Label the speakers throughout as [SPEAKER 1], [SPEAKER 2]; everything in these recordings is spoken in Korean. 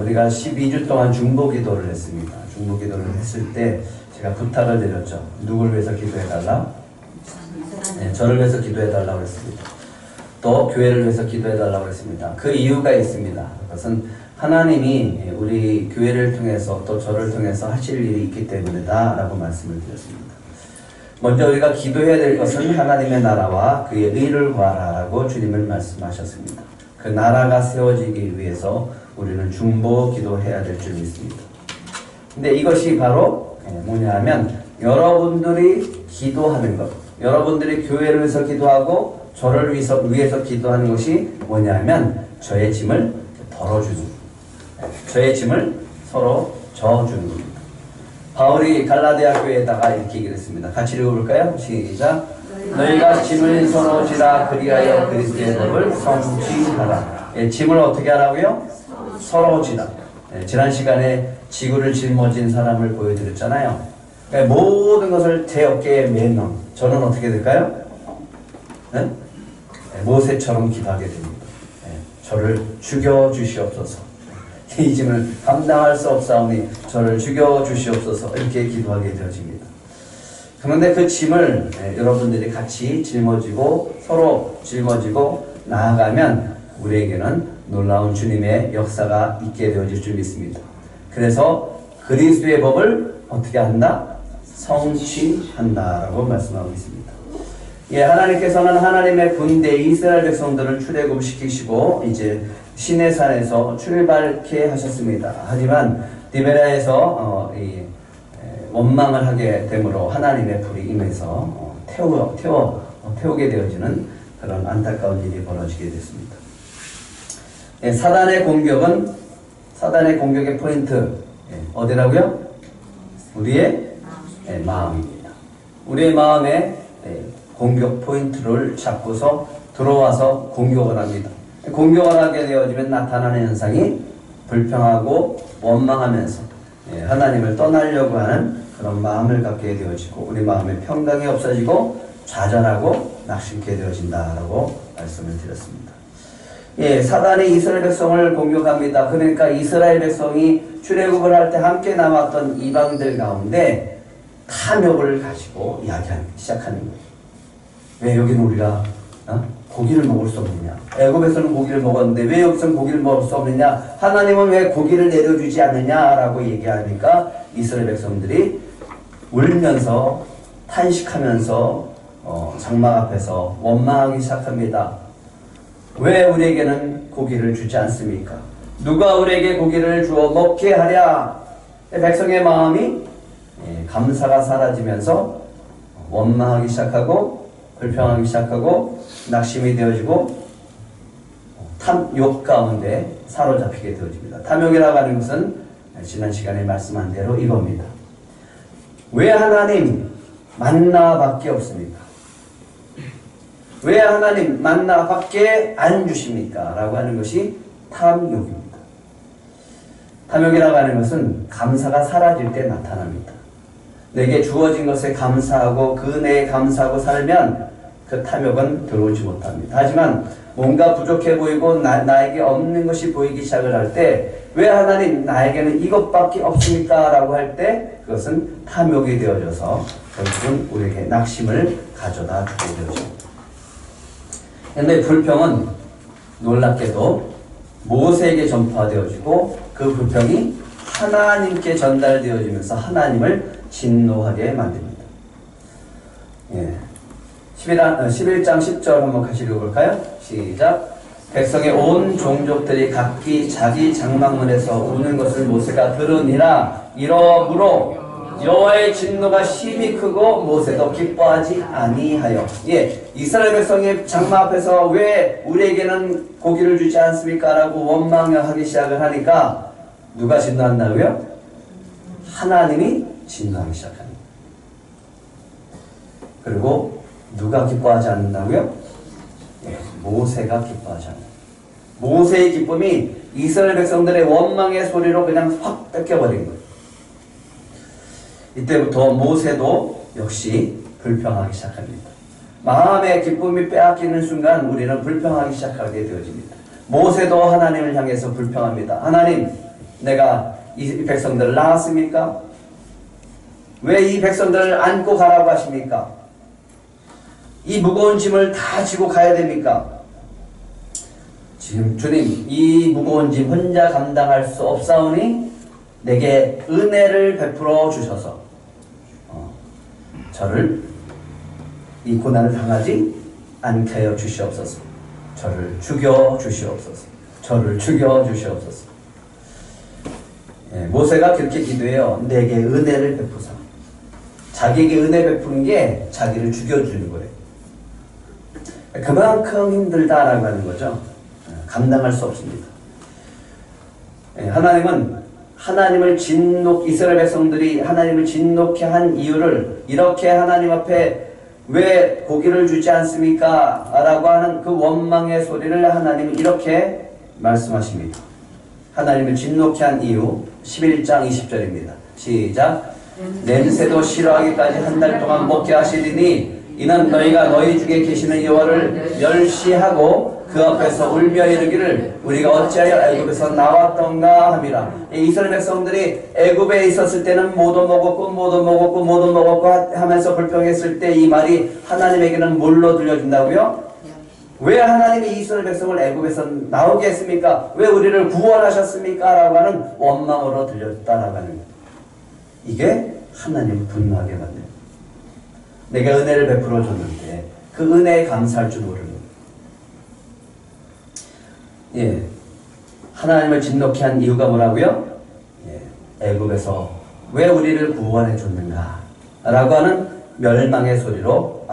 [SPEAKER 1] 우리가 12주 동안 중보기도를 했습니다. 중보기도를 했을 때 제가 부탁을 드렸죠. 누굴 위해서 기도해달라? 네, 저를 위해서 기도해달라고 했습니다. 또 교회를 위해서 기도해달라고 했습니다. 그 이유가 있습니다. 그것은 하나님이 우리 교회를 통해서 또 저를 통해서 하실 일이 있기 때문이다 라고 말씀을 드렸습니다. 먼저 우리가 기도해야 될 것은 하나님의 나라와 그의 의를 구하라 라고 주님은 말씀하셨습니다. 그 나라가 세워지기 위해서 우리는 중보 기도해야 될 줄 믿습니다. 근데 이것이 바로 뭐냐 하면 여러분들이 기도하는 것, 여러분들이 교회를 위해서 기도하고 저를 위해서 기도하는 것이 뭐냐 하면 저의 짐을 덜어주는 것, 저의 짐을 서로 져주는 겁니다. 바울이 갈라디아 교회에다가 이렇게 얘기를 했습니다. 같이 읽어볼까요? 시작. 너희가 짐을 서로 지라 그리하여 그리스도의 법을 성취하라. 짐을 어떻게 하라고요? 서로 지라. 지난 시간에 지구를 짊어진 사람을 보여드렸잖아요. 그러니까 모든 것을 제 어깨에 매는 저는 어떻게 될까요? 네? 모세처럼 기도하게 됩니다. 저를 죽여주시옵소서. 이 짐을 감당할 수 없사오니 저를 죽여주시옵소서. 이렇게 기도하게 되어집니다. 그런데 그 짐을 여러분들이 같이 짊어지고 서로 짊어지고 나아가면 우리에게는 놀라운 주님의 역사가 있게 되어질 줄 믿습니다. 그래서 그리스도의 법을 어떻게 한다? 성취한다라고 말씀하고 있습니다. 하나님께서는 하나님의 군대 이스라엘 백성들을 출애굽시키시고 이제 시내산에서 출발케 하셨습니다. 하지만 디베라에서 원망을 하게 되므로 하나님의 불이 임해서 태우게 되어지는 그런 안타까운 일이 벌어지게 됐습니다. 사단의 공격의 포인트 어디라고요? 우리의 마음입니다. 우리의 마음에 공격 포인트를 잡고서 들어와서 공격을 합니다. 공격을 하게 되어지면 나타나는 현상이 불평하고 원망하면서 하나님을 떠나려고 하는 그런 마음을 갖게 되어지고 우리 마음의 평강이 없어지고 좌절하고 낙심케 되어진다라고 말씀을 드렸습니다. 사단이 이스라엘 백성을 공격합니다. 그러니까 이스라엘 백성이 출애굽을 할 때 함께 남았던 이방들 가운데 탐욕을 가지고 이야기하기 시작하는 거예요. 왜 여기는 우리가 고기를 먹을 수 없느냐? 애굽에서는 고기를 먹었는데 왜 여기서는 고기를 먹을 수 없느냐? 하나님은 왜 고기를 내려주지 않느냐라고 얘기하니까 이스라엘 백성들이 울면서 탄식하면서 장막 앞에서 원망하기 시작합니다. 왜 우리에게는 고기를 주지 않습니까? 누가 우리에게 고기를 주어 먹게 하랴? 백성의 마음이 감사가 사라지면서 원망하기 시작하고 불평하기 시작하고 낙심이 되어지고 탐욕 가운데 사로잡히게 되어집니다. 탐욕이라고 하는 것은 지난 시간에 말씀한 대로 이겁니다. 왜 하나님 만나밖에 없습니까? 왜 하나님 만나밖에 안 주십니까? 라고 하는 것이 탐욕입니다. 탐욕이라고 하는 것은 감사가 사라질 때 나타납니다. 내게 주어진 것에 감사하고 그 은혜에 감사하고 살면 그 탐욕은 들어오지 못합니다. 하지만 뭔가 부족해 보이고 나에게 없는 것이 보이기 시작을 할 때 왜 하나님 나에게는 이것밖에 없습니까? 라고 할 때 그것은 탐욕이 되어져서 결국은 우리에게 낙심을 가져다 주게 되어집니다. 그런데 불평은 놀랍게도 모세에게 전파되어지고 그 불평이 하나님께 전달되어지면서 하나님을 진노하게 만듭니다. 11장 10절 한번 같이 읽어볼까요? 시작. 백성의 온 종족들이 각기 자기 장막문에서 우는 것을 모세가 들으니라. 이러므로 여호와의 진노가 심히 크고 모세도 기뻐하지 아니하여. 이스라엘 백성의 장막 앞에서 왜 우리에게는 고기를 주지 않습니까? 라고 원망하기 시작을 하니까 누가 진노한다고요? 하나님이 진노하기 시작합니다. 그리고 누가 기뻐하지 않는다고요? 모세가 기뻐하지 않는다. 모세의 기쁨이 이스라엘 백성들의 원망의 소리로 그냥 확 뺏겨버린 거예요. 이때부터 모세도 역시 불평하기 시작합니다. 마음의 기쁨이 빼앗기는 순간 우리는 불평하기 시작하게 되어집니다. 모세도 하나님을 향해서 불평합니다. 하나님, 내가 이 백성들을 낳았습니까? 왜 이 백성들을 안고 가라고 하십니까? 이 무거운 짐을 다 지고 가야 됩니까? 지금 주님, 이 무거운 짐 혼자 감당할 수 없사오니 내게 은혜를 베풀어 주셔서 저를 이 고난을 당하지 않게 하여 주시옵소서. 저를 죽여 주시옵소서. 저를 죽여 주시옵소서. 모세가 그렇게 기도해요. 내게 은혜를 베푸사. 자기에게 은혜 베푸는 게 자기를 죽여주는 거예요. 그만큼 힘들다라고 하는 거죠. 감당할 수 없습니다. 하나님은 이스라엘 백성들이 하나님을 진노케 한 이유를 이렇게 하나님 앞에 왜 고기를 주지 않습니까? 라고 하는 그 원망의 소리를 하나님은 이렇게 말씀하십니다. 하나님을 진노케 한 이유 11장 20절입니다. 시작. 냄새도 싫어하기까지 한 달 동안 먹게 하시리니 이는 너희가 너희 중에 계시는 여호와를 멸시하고 그 앞에서 울며 이르기를 우리가 어찌하여 애굽에서 나왔던가 함이라. 이스라엘 백성들이 애굽에 있었을 때는 모두 먹었고 하면서 불평했을 때 이 말이 하나님에게는 뭘로 들려준다고요? 왜 하나님이 이스라엘 백성을 애굽에서 나오게 했습니까? 왜 우리를 구원하셨습니까? 라고 하는 원망으로 들렸다라고 하는 거예요. 이게 하나님을 분노하게 만듭니다. 내가 은혜를 베풀어 줬는데 그 은혜에 감사할 줄 모르는 거예요. 하나님을 진노케 한 이유가 뭐라고요? 애굽에서 왜 우리를 구원해 줬는가? 라고 하는 멸망의 소리로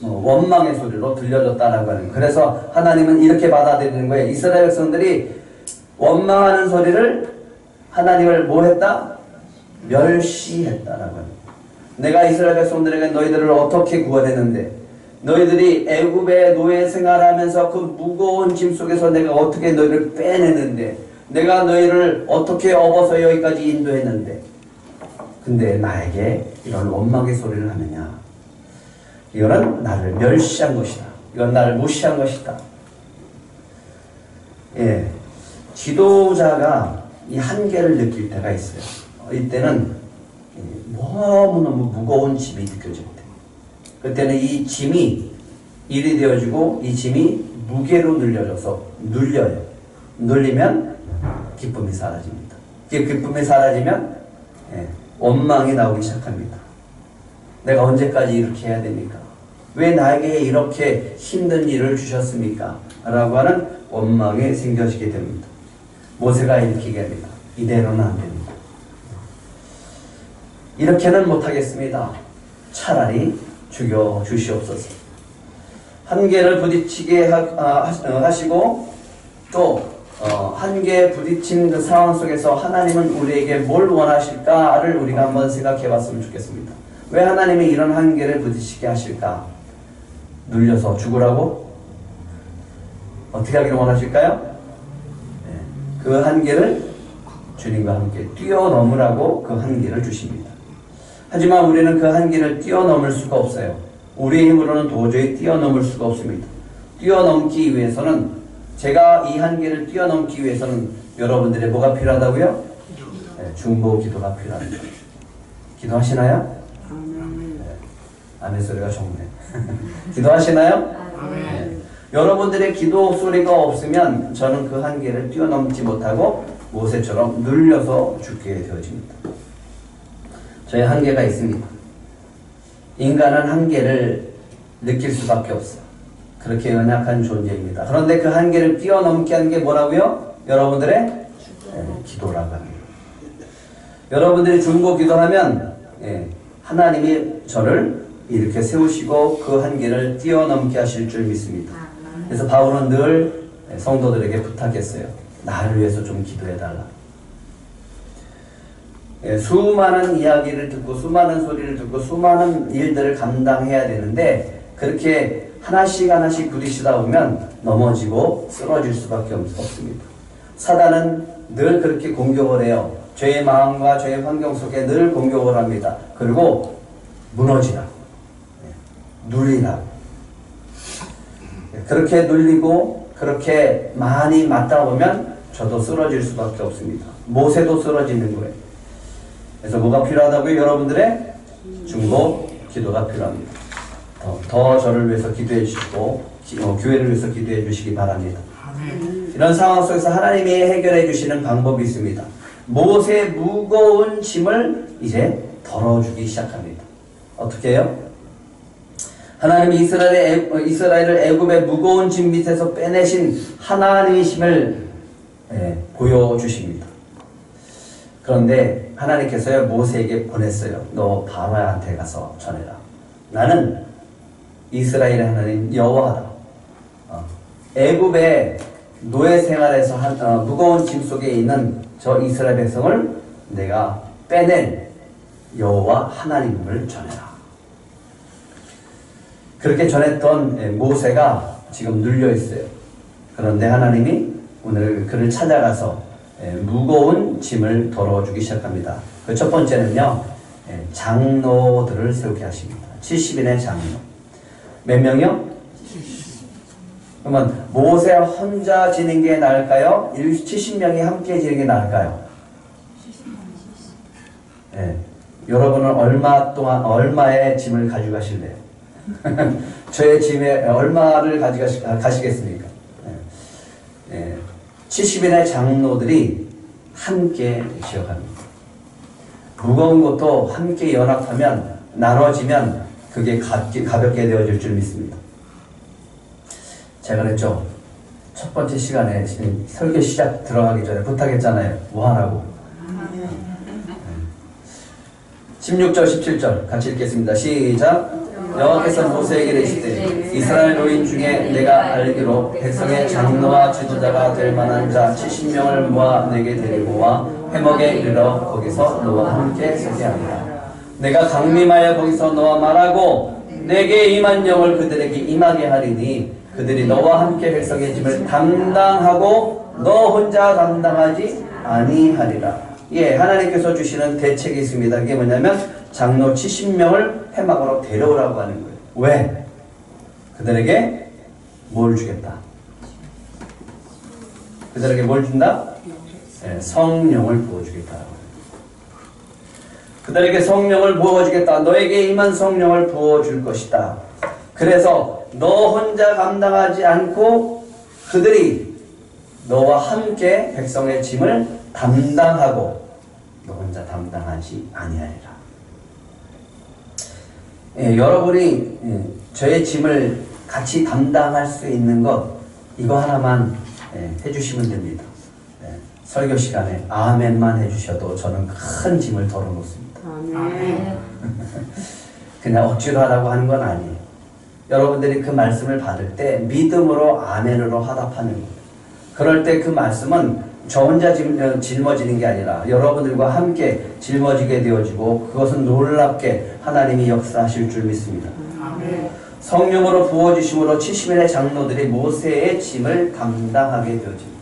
[SPEAKER 1] 원망의 소리로 들려줬다라고 하는 거예요. 그래서 하나님은 이렇게 받아들이는 거예요. 이스라엘 백성들이 원망하는 소리를 하나님을 뭐 했다? 멸시했다라고 하는 거예요. 내가 이스라엘 백성들에게 너희들을 어떻게 구원했는데 너희들이 애굽의 노예 생활하면서 그 무거운 짐 속에서 내가 어떻게 너희를 빼냈는데 내가 너희를 어떻게 업어서 여기까지 인도했는데 근데 나에게 이런 원망의 소리를 하느냐. 이거는 나를 멸시한 것이다. 이건 나를 무시한 것이다. 지도자가 이 한계를 느낄 때가 있어요. 이때는 너무너무 무거운 짐이 느껴질 때. 그때는 이 짐이 일이 되어지고 이 짐이 무게로 눌려져서 눌려요. 눌리면 기쁨이 사라집니다. 기쁨이 사라지면 원망이 나오기 시작합니다. 내가 언제까지 이렇게 해야 됩니까? 왜 나에게 이렇게 힘든 일을 주셨습니까? 라고 하는 원망이 생겨지게 됩니다. 모세가 이렇게 얘기합니다. 이대로는 안 됩니다. 이렇게는 못하겠습니다. 차라리 죽여 주시옵소서. 한계를 부딪히게 하시고 또 한계에 부딪힌 그 상황 속에서 하나님은 우리에게 뭘 원하실까를 우리가 한번 생각해 봤으면 좋겠습니다. 왜 하나님이 이런 한계를 부딪히게 하실까? 눌려서 죽으라고? 어떻게 하기를 원하실까요? 그 한계를 주님과 함께 뛰어넘으라고 그 한계를 주십니다. 하지만 우리는 그 한계를 뛰어넘을 수가 없어요. 우리의 힘으로는 도저히 뛰어넘을 수가 없습니다. 뛰어넘기 위해서는 제가 이 한계를 뛰어넘기 위해서는 여러분들의 뭐가 필요하다고요? 중보 기도가 필요합니다. 기도하시나요? 아멘 소리가 좋네. 기도하시나요? 여러분들의 기도 소리가 없으면 저는 그 한계를 뛰어넘지 못하고 모세처럼 눌려서 죽게 되어집니다. 저의 한계가 있습니다. 인간은 한계를 느낄 수밖에 없어요. 그렇게 연약한 존재입니다. 그런데 그 한계를 뛰어넘게 하는 게 뭐라고요? 여러분들의 기도라고 합니다. 여러분들이 중보 기도하면 하나님이 저를 이렇게 세우시고 그 한계를 뛰어넘게 하실 줄 믿습니다. 그래서 바울은 늘 성도들에게 부탁했어요. 나를 위해서 좀 기도해달라. 수많은 이야기를 듣고 수많은 소리를 듣고 수많은 일들을 감당해야 되는데 그렇게 하나씩 하나씩 부딪히다 보면 넘어지고 쓰러질 수밖에 없습니다. 사단은 늘 그렇게 공격을 해요. 죄의 마음과 죄의 환경 속에 늘 공격을 합니다. 그리고 무너지라고, 눌리라고. 그렇게 눌리고 그렇게 많이 맞다 보면 저도 쓰러질 수밖에 없습니다. 모세도 쓰러지는 거예요. 그래서 뭐가 필요하다고요? 여러분들의 중보 기도가 필요합니다. 더 저를 위해서 기도해 주시고 교회를 위해서 기도해 주시기 바랍니다. 이런 상황 속에서 하나님이 해결해 주시는 방법이 있습니다. 모세의 무거운 짐을 이제 덜어주기 시작합니다. 어떻게 해요? 하나님이 이스라엘을 애굽의 무거운 짐 밑에서 빼내신 하나님이심을 보여주십니다. 그런데 하나님께서요 모세에게 보냈어요. 너 바로한테 가서 전해라. 나는 이스라엘의 하나님 여호와다. 애굽의 노예 생활에서 무거운 짐 속에 있는 저 이스라엘 백성을 내가 빼낸 여호와 하나님을 전해라. 그렇게 전했던 모세가 지금 눌려 있어요. 그런데 하나님이 오늘 그를 찾아가서 무거운 짐을 덜어주기 시작합니다. 그 첫 번째는요, 장로들을 세우게 하십니다. 70인의 장로. 몇 명이요? 그러면 모세 혼자 지는 게 나을까요? 70명이 함께 지는 게 나을까요? 여러분은 얼마의 짐을 가져가실래요? 저의 짐에 얼마를 가시겠습니까? 70인의 장로들이 함께 지어갑니다. 무거운 것도 함께 연합하면, 나눠지면 그게 가볍게 되어질 줄 믿습니다. 제가 그랬죠. 첫 번째 시간에 설교 시작 들어가기 전에 부탁했잖아요. 뭐 하라고. 16절 17절 같이 읽겠습니다. 시작. 여호와께서 모세에게 이르시되 이스라엘 노인 중에 내가 알기로 백성의 장로와 지도자가 될 만한 자 70명을 모아 내게 데리고 와 회목에 이르러 거기서 너와 함께 서게 하리라. 내가 강림하여 거기서 너와 말하고 내게 임한 영을 그들에게 임하게 하리니 그들이 너와 함께 백성의 짐을 담당하고 너 혼자 담당하지 아니하리라. 하나님께서 주시는 대책이 있습니다. 그게 뭐냐면 장로 70명을 회막으로 데려오라고 하는 거예요. 왜? 그들에게 뭘 주겠다? 그들에게 뭘 준다? 성령을 부어주겠다. 그들에게 성령을 부어주겠다. 너에게 임한 성령을 부어줄 것이다. 그래서 너 혼자 감당하지 않고 그들이 너와 함께 백성의 짐을 담당하고 너 혼자 담당하지 아니하리라. 여러분이 저의 짐을 같이 담당할 수 있는 것 이거 하나만 해주시면 됩니다. 설교 시간에 아멘만 해주셔도 저는 큰 짐을 덜어놓습니다. 아멘. 그냥 억지로 하라고 하는 건 아니에요. 여러분들이 그 말씀을 받을 때 믿음으로 아멘으로 화답하는 거예요. 그럴 때 그 말씀은 저 혼자 짊어지는 게 아니라 여러분들과 함께 짊어지게 되어지고 그것은 놀랍게 하나님이 역사하실 줄 믿습니다. 아멘. 성령으로 부어주심으로 70인의 장로들이 모세의 짐을 담당하게 되어집니다.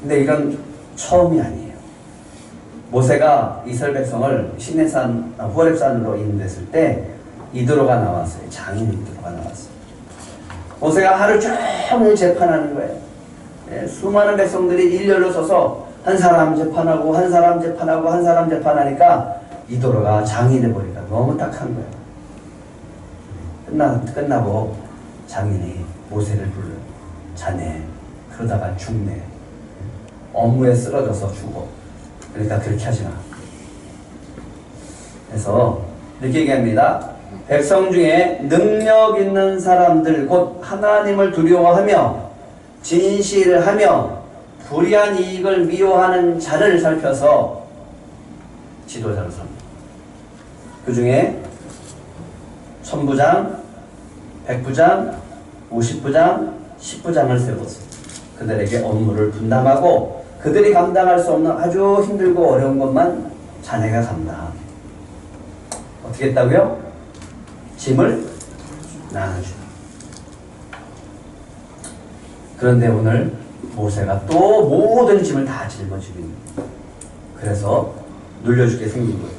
[SPEAKER 1] 근데 이건 처음이 아니에요. 모세가 이스라엘 백성을 시내산 호렙산으로 인도했을 때 이드로가 나왔어요. 장인 이드로가 나왔어요. 모세가 하루 종일 재판하는 거예요. 수많은 백성들이 일렬로 서서 한 사람 재판하고 한 사람 재판하고 한 사람 재판하니까 이드로가 장인을 보니까 너무 딱한 거예요. 끝나고 장인이 모세를 불러요. 자네 그러다가 죽네. 업무에 쓰러져서 죽어. 그러니까 그렇게 하지 마. 그래서 이렇게 얘기합니다. 백성 중에 능력 있는 사람들 곧 하나님을 두려워하며 진실을 하며 불의한 이익을 미워하는 자를 살펴서 지도자로 섭니다. 그 중에 천부장, 백부장, 50부장, 10부장을 세웠습니다. 그들에게 업무를 분담하고 그들이 감당할 수 없는 아주 힘들고 어려운 것만 자네가 감당하게. 어떻게 했다고요? 짐을 나눠주다. 그런데 오늘 모세가 또 모든 짐을 다 짊어지는 거예요. 그래서 눌려주게 생긴 거예요.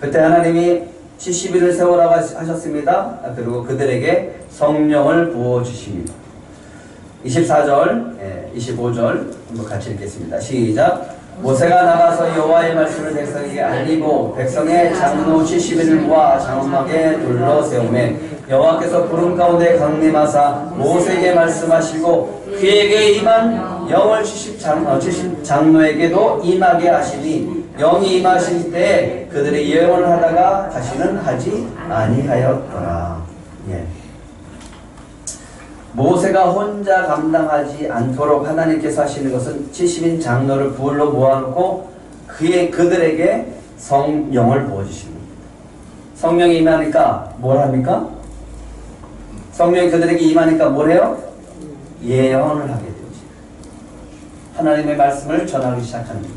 [SPEAKER 1] 그때 하나님이 70일을 세우라고 하셨습니다. 그리고 그들에게 성령을 부어주십니다. 24절, 25절 한번 같이 읽겠습니다. 시작. 모세가 나가서 여호와의 말씀을 백성에게 알리고 백성의 장로 70인을 모아 장막에 둘러 세우매 여호와께서 구름 가운데 강림하사 모세에게 말씀하시고 그에게 임한 영을 70 장로에게도 임하게 하시니 영이 임하실 때 그들이 예언을 하다가 다시는 하지 아니하였더라. 예. 모세가 혼자 감당하지 않도록 하나님께서 하시는 것은 70인 장로를 부울로 모아놓고 그들에게 성령을 부어주십니다. 성령이 임하니까 뭘 합니까? 성령이 그들에게 임하니까 뭘 해요? 예언을 하게 되죠. 하나님의 말씀을 전하기 시작합니다.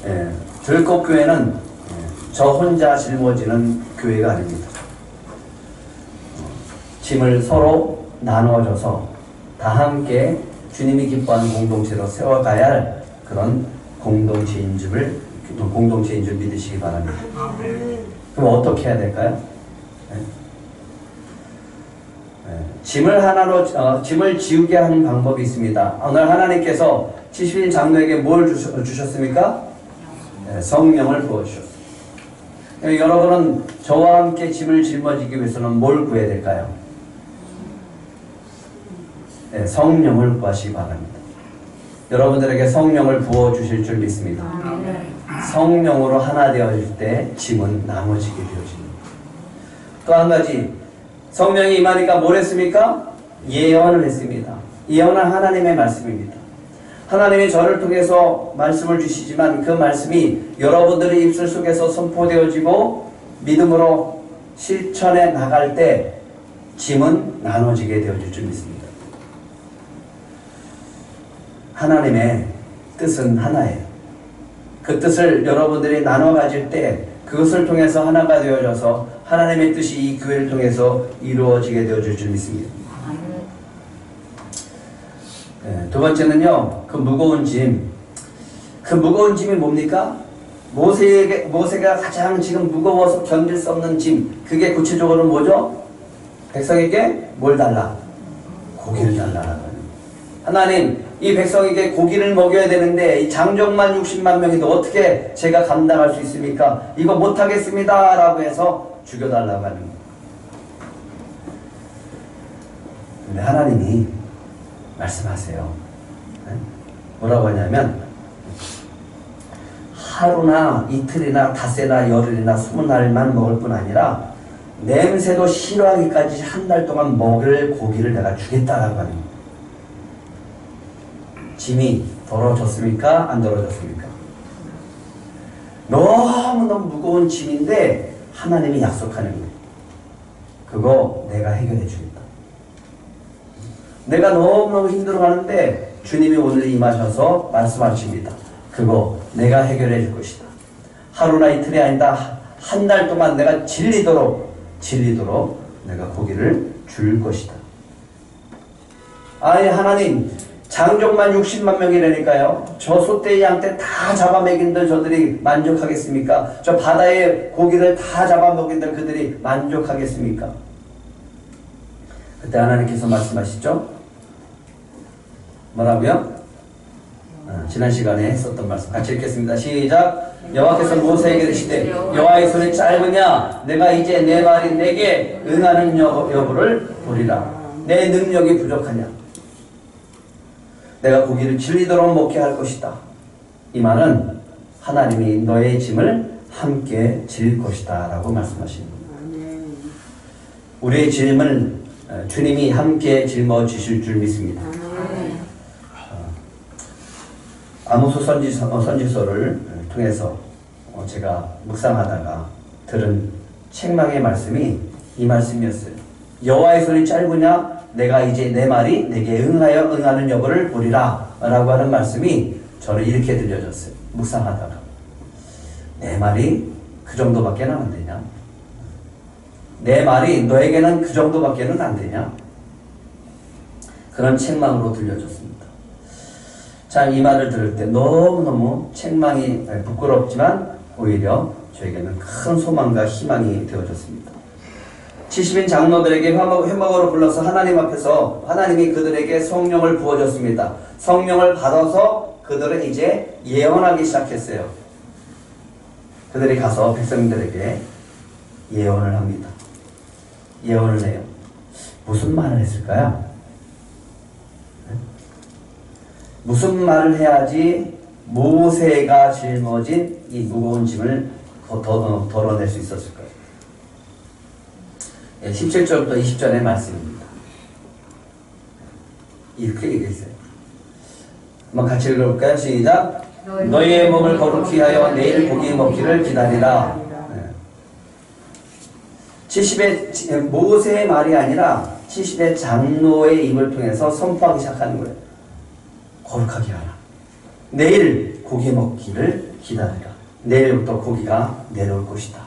[SPEAKER 1] 예, 들꽃교회는 저 혼자 짊어지는 교회가 아닙니다. 짐을 서로 나누어줘서 다 함께 주님이 기뻐하는 공동체로 세워가야 할 그런 공동체인 줄 믿으시기 바랍니다. 그럼 어떻게 해야 될까요? 짐을 지우게 하는 방법이 있습니다. 오늘 하나님께서 70인 장로에게 뭘 주셨습니까? 성령을 부어주셨습니다. 여러분은 저와 함께 짐을 짊어지기 위해서는 뭘 구해야 될까요? 성령을 구하시기 바랍니다. 여러분들에게 성령을 부어주실 줄 믿습니다. 성령으로 하나 되어질 때 짐은 나눠지게 되어집니다. 또 한 가지, 성령이 임하니까 뭘 했습니까? 예언을 했습니다. 예언은 하나님의 말씀입니다. 하나님이 저를 통해서 말씀을 주시지만 그 말씀이 여러분들의 입술 속에서 선포되어지고 믿음으로 실천해 나갈 때 짐은 나눠지게 되어질 줄 믿습니다. 하나님의 뜻은 하나예요. 그 뜻을 여러분들이 나눠 가질 때 그것을 통해서 하나가 되어져서 하나님의 뜻이 이 교회를 통해서 이루어지게 되어질 줄 믿습니다. 두 번째는요, 그 무거운 짐. 그 무거운 짐이 뭡니까? 모세가 가장 지금 무거워서 견딜 수 없는 짐. 그게 구체적으로 뭐죠? 백성에게 뭘 달라? 고기를 달라라고. 하나님, 이 백성에게 고기를 먹여야 되는데 이 장정만 60만 명인데 어떻게 제가 감당할 수 있습니까? 이거 못하겠습니다 라고 해서 죽여달라고 하는 거예요. 근데 하나님이 말씀하세요. 뭐라고 하냐면 하루나 이틀이나 닷새나 열흘이나 20날만 먹을 뿐 아니라 냄새도 싫어하기까지 한 달 동안 먹을 고기를 내가 주겠다라고 하는 거예요. 짐이 덜어졌습니까? 안 덜어졌습니까? 너무너무 무거운 짐인데 하나님이 약속하는 거예요. 그거 내가 해결해 주겠다. 내가 너무너무 힘들어하는데 주님이 오늘 임하셔서 말씀하십니다. 그거 내가 해결해 줄 것이다. 하루나 이틀이 아니다. 한 달 동안 내가 질리도록 내가 고기를 줄 것이다. 아니 하나님, 장족만 60만 명이라니까요. 저 소떼 양떼 다 잡아먹인들 저들이 만족하겠습니까? 저 바다의 고기를 다 잡아먹인들 그들이 만족하겠습니까? 그때 하나님께서 말씀하시죠. 뭐라고요? 지난 시간에 했었던 말씀 같이 읽겠습니다. 시작. 여호와께서 모세에게 이르시되 여호와의 손이 짧으냐? 내가 이제 내 말이 내게 응하는 여부를 보리라. 내 능력이 부족하냐? 내가 고기를 질리도록 먹게 할 것이다. 이 말은 하나님이 너의 짐을 함께 질 것이다 라고 말씀하십니다. 우리의 짐을 주님이 함께 짊어지실 줄 믿습니다. 아모스 선지서를 통해서 제가 묵상하다가 들은 책망의 말씀이 이 말씀이었어요. 여호와의 손이 짧으냐? 내가 이제 내 말이 내게 응하는 여부를 보리라 라고 하는 말씀이 저는 이렇게 들려졌어요. 묵상하다가 내 말이 그 정도밖에 안 되냐? 내 말이 너에게는 그 정도밖에 안 되냐? 그런 책망으로 들려졌습니다. 참 이 말을 들을 때 너무너무 책망이 부끄럽지만 오히려 저에게는 큰 소망과 희망이 되어졌습니다. 70인 장로들에게 회막으로 불러서 하나님 앞에서 하나님이 그들에게 성령을 부어줬습니다. 성령을 받아서 그들은 이제 예언하기 시작했어요. 그들이 가서 백성들에게 예언을 합니다. 예언을 해요. 무슨 말을 했을까요? 무슨 말을 해야지 모세가 짊어진 이 무거운 짐을 덜어낼 수 있었을까요? 17절부터 20절의 말씀입니다. 이렇게 얘기했어요. 한번 같이 읽어볼까요? 시작! 너희의 몸을 거룩히 하여 내일 고기 먹기를 기다리라. 70의 모세의 말이 아니라 70의 장로의 입을 통해서 선포하기 시작하는 거예요. 거룩하게 하라. 내일 고기 먹기를 기다리라. 내일부터 고기가 내려올 것이다.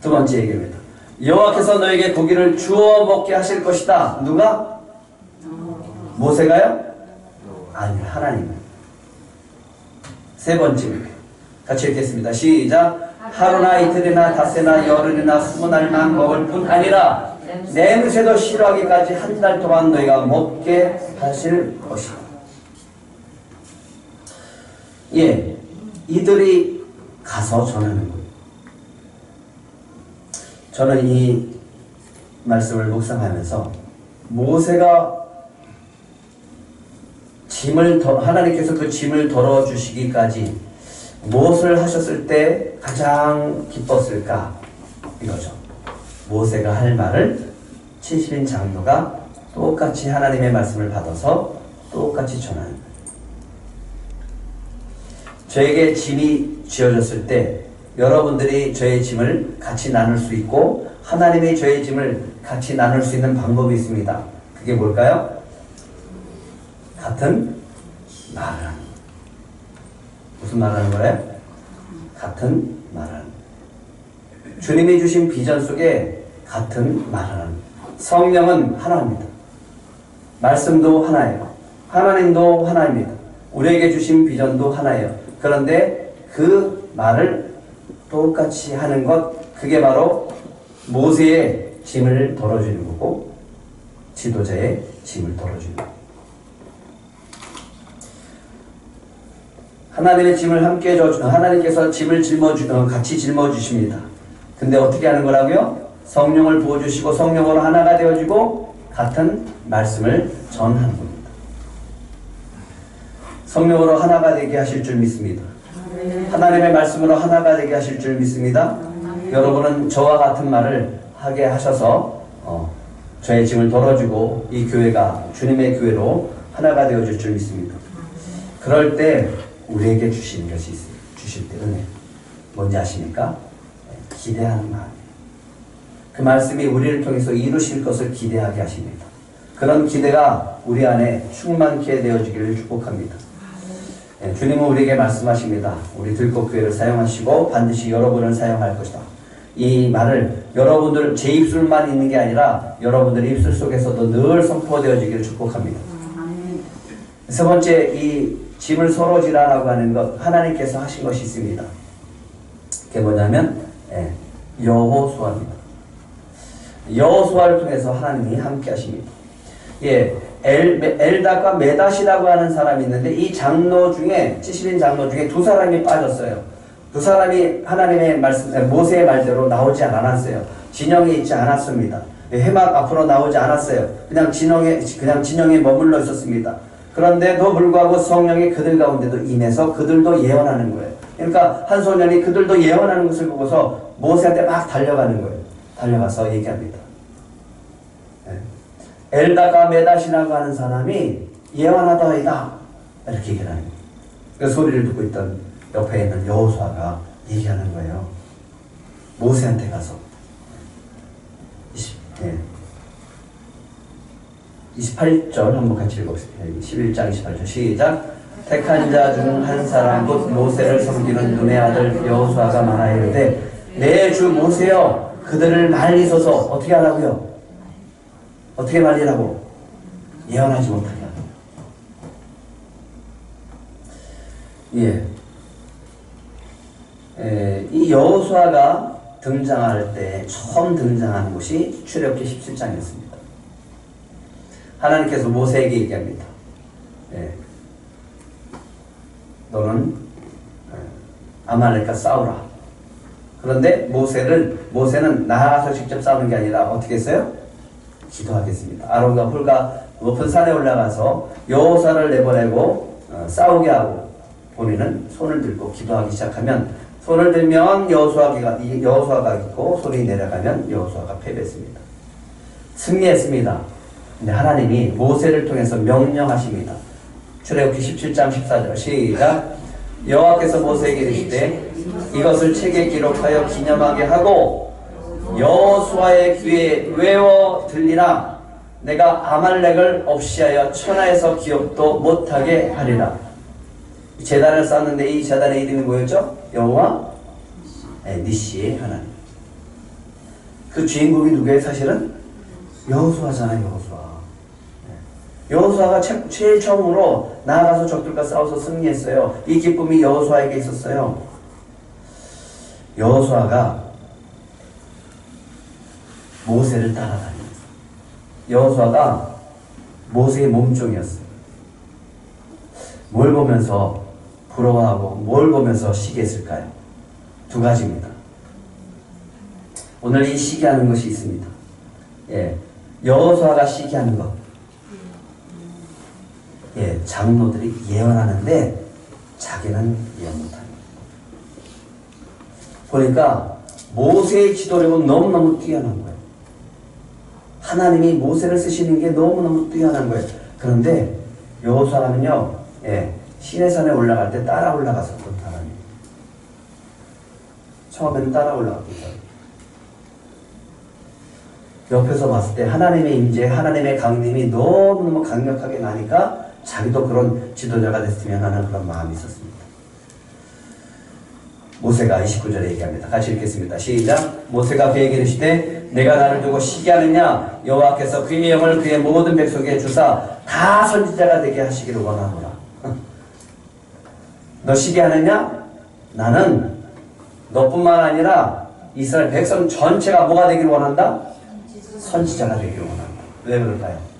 [SPEAKER 1] 두 번째 얘기입니다. 여호와께서 너에게 고기를 주워 먹게 하실 것이다. 누가? 모세가요? 아니, 하나님. 세 번째입니다. 같이 읽겠습니다. 시작. 하루나 이틀이나 닷새나 열흘이나 20날만 먹을 뿐 아니라 냄새도 싫어하기까지 한 달 동안 너희가 먹게 하실 것이다. 예, 이들이 가서 전하는 거예요. 저는 이 말씀을 묵상하면서 모세가 하나님께서 그 짐을 덜어주시기까지 무엇을 하셨을 때 가장 기뻤을까? 이거죠. 모세가 할 말을 70인 장로가 똑같이 하나님의 말씀을 받아서 똑같이 전하는 거예요. 저에게 짐이 쥐어졌을 때 여러분들이 저의 짐을 같이 나눌 수 있고 하나님이 저의 짐을 같이 나눌 수 있는 방법이 있습니다. 그게 뭘까요? 같은 말을 하는 거예요. 무슨 말을 하는 거예요? 같은 말을 하는 거예요. 주님이 주신 비전 속에 같은 말을 하는 거예요. 성령은 하나입니다. 말씀도 하나예요. 하나님도 하나입니다. 우리에게 주신 비전도 하나예요. 그런데 그 말을 똑같이 하는 것, 그게 바로 모세의 짐을 덜어주는 거고 지도자의 짐을 덜어주는 거예요. 하나님의 짐을 함께 하나님께서 짐을 같이 짊어주십니다. 근데 어떻게 하는 거라고요? 성령을 부어주시고 성령으로 하나가 되어지고 같은 말씀을 전하는 겁니다. 성령으로 하나가 되게 하실 줄 믿습니다. 하나님의 말씀으로 하나가 되게 하실 줄 믿습니다. 여러분은 저와 같은 말을 하게 하셔서 저의 짐을 덜어주고 이 교회가 주님의 교회로 하나가 되어질 줄 믿습니다. 그럴 때 우리에게 주시는 것이 있어요. 주실 때 은혜. 뭔지 아십니까? 기대하는 마음이에요. 그 말씀이 우리를 통해서 이루실 것을 기대하게 하십니다. 그런 기대가 우리 안에 충만케 되어지기를 축복합니다. 주님은 우리에게 말씀하십니다. 우리 들꽃교회를 사용하시고 반드시 여러분을 사용할 것이다. 이 말을 여러분들 제 입술만 있는 게 아니라 여러분들의 입술 속에서도 늘 선포되어지기를 축복합니다. 세 번째, 이 짐을 서로 지라라고 하는 것, 하나님께서 하신 것이 있습니다. 그게 뭐냐면 여호수아입니다. 여호수아를 통해서 하나님이 함께 하십니다. 엘닷과 메닷이라고 하는 사람이 있는데 이 장로 중에 70인 장로 중에 두 사람이 빠졌어요. 두 사람이 하나님의 말씀, 모세의 말대로 나오지 않았어요. 진영에 있지 않았습니다. 회막 앞으로 나오지 않았어요. 그냥 진영에 머물러 있었습니다. 그런데도 불구하고 성령이 그들 가운데도 임해서 그들도 예언하는 거예요. 그러니까 한 소년이 그들도 예언하는 것을 보고서 모세한테 막 달려가는 거예요. 달려가서 얘기합니다. 엘다가 메닷이라고 하는 사람이 예언하다이다. 이렇게 얘기를 하는 거예요. 그 소리를 듣고 있던 옆에 있는 여호수아가 얘기하는 거예요. 모세한테 가서 28절 한번 같이 읽어보세요. 11장 28절 시작. 택한 자 중 한 사람 곧 모세를 섬기는 눈의 아들 여호수아가 말하이르되 내 주 모세여 그들을 말리소서. 어떻게 하라고요? 어떻게 말리라고? 예언하지 못하게 하라고. 이 여호수아가 등장할 때 처음 등장하는 곳이 출애굽기 17장이었습니다. 하나님께서 모세에게 얘기합니다. 너는 아말렉과 싸우라. 그런데 모세는 나가서 직접 싸우는 게 아니라 어떻게 했어요? 기도하겠습니다. 아론과 홀과 높은 산에 올라가서 여호수아를 내보내고 싸우게 하고 본인은 손을 들고 기도하기 시작하면, 손을 들면 여호수아가 있고 손이 내려가면 여호수아가 패배했습니다. 승리했습니다. 근데 하나님이 모세를 통해서 명령하십니다. 출애굽기 17장 14절 시작. 여호와께서 모세에게 이르시되 이것을 책에 기록하여 기념하게 하고 여호수아의 귀에 외워 들리라. 내가 아말렉을 없이하여 천하에서 기업도 못하게 하리라. 제단을 쌓았는데 이 제단의 이름이 뭐였죠? 여호와 니시 하나님. 그 주인공이 누구예요? 사실은 여호수아잖아요. 여호수아가 제일 처음으로 나아가서 적들과 싸워서 승리했어요. 이 기쁨이 여호수아에게 있었어요. 여호수아가 모세를 따라다니면서, 여호수아가 모세의 몸종이었어요. 뭘 보면서 부러워하고 뭘 보면서 시기했을까요? 두 가지입니다. 오늘 이 시기하는 것이 있습니다. 여호수아가 시기하는 것. 장로들이 예언하는데 자기는 예언 못합니다. 보니까 모세의 지도력은 너무너무 뛰어난 거예요. 하나님이 모세를 쓰시는 게 너무너무 뛰어난 거예요. 그런데 여호수아는요, 시내산에 올라갈 때 따라 올라갔었던 사람이에요. 처음에는 따라 올라갔죠. 옆에서 봤을 때 하나님의 임재, 하나님의 강림이 너무너무 강력하게 나니까 자기도 그런 지도자가 됐으면 하는 그런 마음이 있었습니다. 모세가 29절에 얘기합니다. 같이 읽겠습니다. 시작. 모세가 그에게 이르시되 내가 나를 두고 시기하느냐? 여호와께서 그의 영을 그의 모든 백성에게 주사 다 선지자가 되게 하시기를 원하노라. 너 시기하느냐? 나는 너뿐만 아니라 이스라엘 백성 전체가 뭐가 되기를 원한다? 선지자가 되기를 원한다. 왜 그럴까요?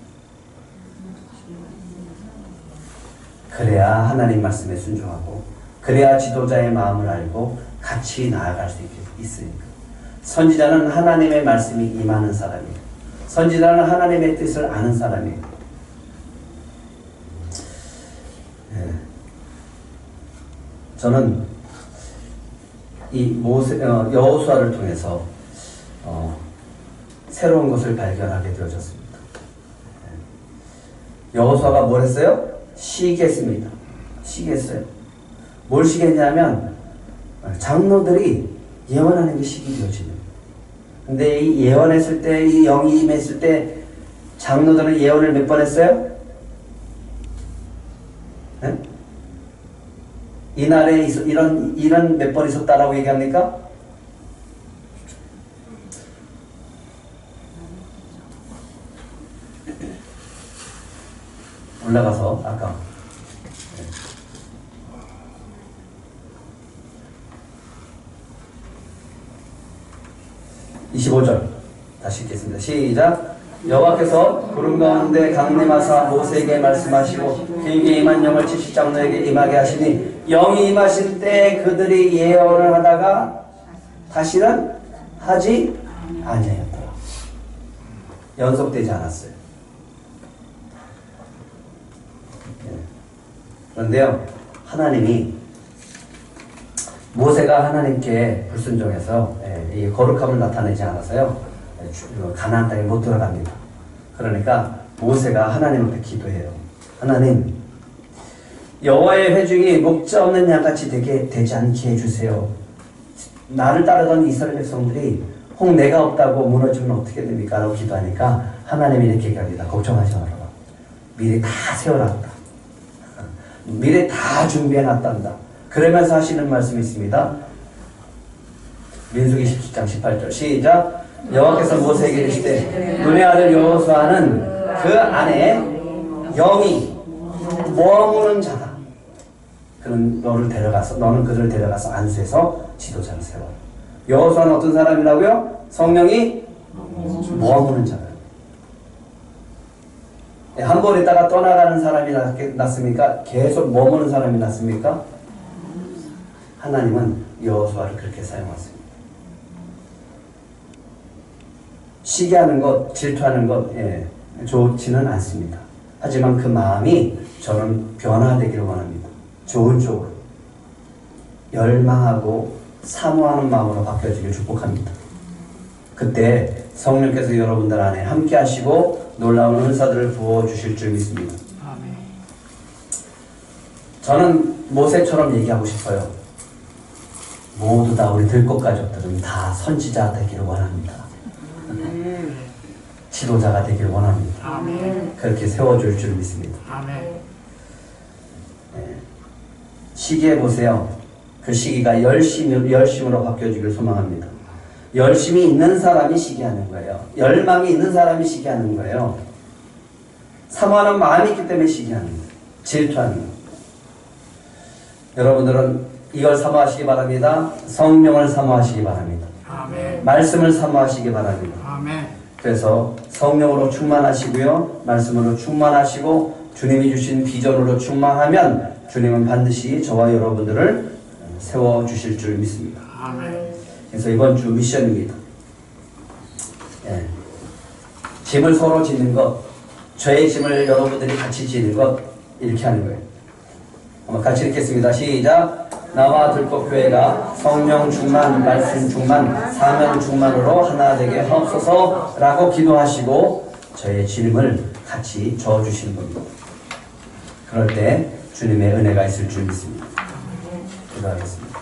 [SPEAKER 1] 그래야 하나님 말씀에 순종하고, 그래야 지도자의 마음을 알고 같이 나아갈 수 있으니까. 선지자는 하나님의 말씀이 임하는 사람이에요. 선지자는 하나님의 뜻을 아는 사람이에요. 저는 이 여호수아를 통해서 새로운 것을 발견하게 되어졌습니다. 여호수아가 뭘 했어요? 시기했습니다. 시기했어요. 뭘 시기했냐면 장로들이 예언하는 게 시기되어지는. 근데 이 예언했을 때, 이 영이 임했을 때 장로들은 예언을 몇 번 했어요? 네? 이날에 이런 몇 번 있었다라고 얘기합니까? 올라가서 아까 25절 다시 읽겠습니다. 시작. 여호와께서 구름 가운데 강림하사 모세에게 말씀하시고 그에게 임한 영을 70장로에게 임하게 하시니 영이 임하실 때 그들이 예언을 하다가 다시는 하지 아니하였더라. 연속되지 않았어요. 그런데요, 하나님이 모세가 하나님께 불순종해서 이 거룩함을 나타내지 않아서요, 가나안 땅에 못 들어갑니다. 그러니까 모세가 하나님 앞에 기도해요. 하나님, 여호와의 회중이 목자 없는 양같이 되지 않게 해주세요. 나를 따르던 이스라엘 백성들이 혹 내가 없다고 무너지면 어떻게 됩니까? 라고 기도하니까 하나님이 이렇게 얘기합니다. 걱정하지 말아라. 미리 다 세워놨다. 미리 다 준비해놨단다. 그러면서 하시는 말씀이 있습니다. 민수기 17장 18절 시작. 여호와께서 모세에게 이르시되 눈의 아들 여호수아는 그 안에 영이 머무는 자다. 그럼 너는 그들을 데려가서 안수해서 지도자를 세워. 여호수아는 어떤 사람이라고요? 성령이 머무는 자예요. 한 번 있다가 떠나가는 사람이 낫습니까? 계속 머무는 사람이 낫습니까? 하나님은 여호수아를 그렇게 사용했습니다. 시기하는 것, 질투하는 것, 좋지는 않습니다. 하지만 그 마음이 저는 변화되기를 원합니다. 좋은 쪽으로. 열망하고 사모하는 마음으로 바뀌어지길 축복합니다. 그때 성령께서 여러분들 안에 함께 하시고 놀라운 은사들을 부어주실 줄 믿습니다.
[SPEAKER 2] 아멘.
[SPEAKER 1] 저는 모세처럼 얘기하고 싶어요. 모두 다 우리 들꽃 가족들은 다 선지자 되기를 원합니다. 지도자가 되기를 원합니다.
[SPEAKER 2] 아멘.
[SPEAKER 1] 그렇게 세워줄 줄 믿습니다.
[SPEAKER 2] 아멘.
[SPEAKER 1] 시기해 보세요. 그 시기가 열심으로 바뀌어지길 소망합니다. 열심이 있는 사람이 시기하는 거예요. 열망이 있는 사람이 시기하는 거예요. 사모하는 마음이 있기 때문에 시기하는 거예요. 질투하는 거예요. 여러분들은 이걸 사모하시기 바랍니다. 성령을 사모하시기 바랍니다.
[SPEAKER 2] 아멘.
[SPEAKER 1] 말씀을 사모하시기 바랍니다.
[SPEAKER 2] 아멘.
[SPEAKER 1] 그래서 성령으로 충만하시고요. 말씀으로 충만하시고 주님이 주신 비전으로 충만하면 주님은 반드시 저와 여러분들을 세워주실 줄 믿습니다.
[SPEAKER 2] 아멘.
[SPEAKER 1] 그래서 이번 주 미션입니다. 짐을 서로 지는 것, 저의 짐을 여러분들이 같이 지는 것, 이렇게 하는 거예요. 한번 같이 읽겠습니다. 시작. 나와 들꽃교회가 성령 충만, 말씀 충만, 사명 충만으로 하나 되게 하옵소서라고 기도하시고 저의 짐을 같이 져주시는 겁니다. 그럴 때 주님의 은혜가 있을 줄 믿습니다. 기도하겠습니다.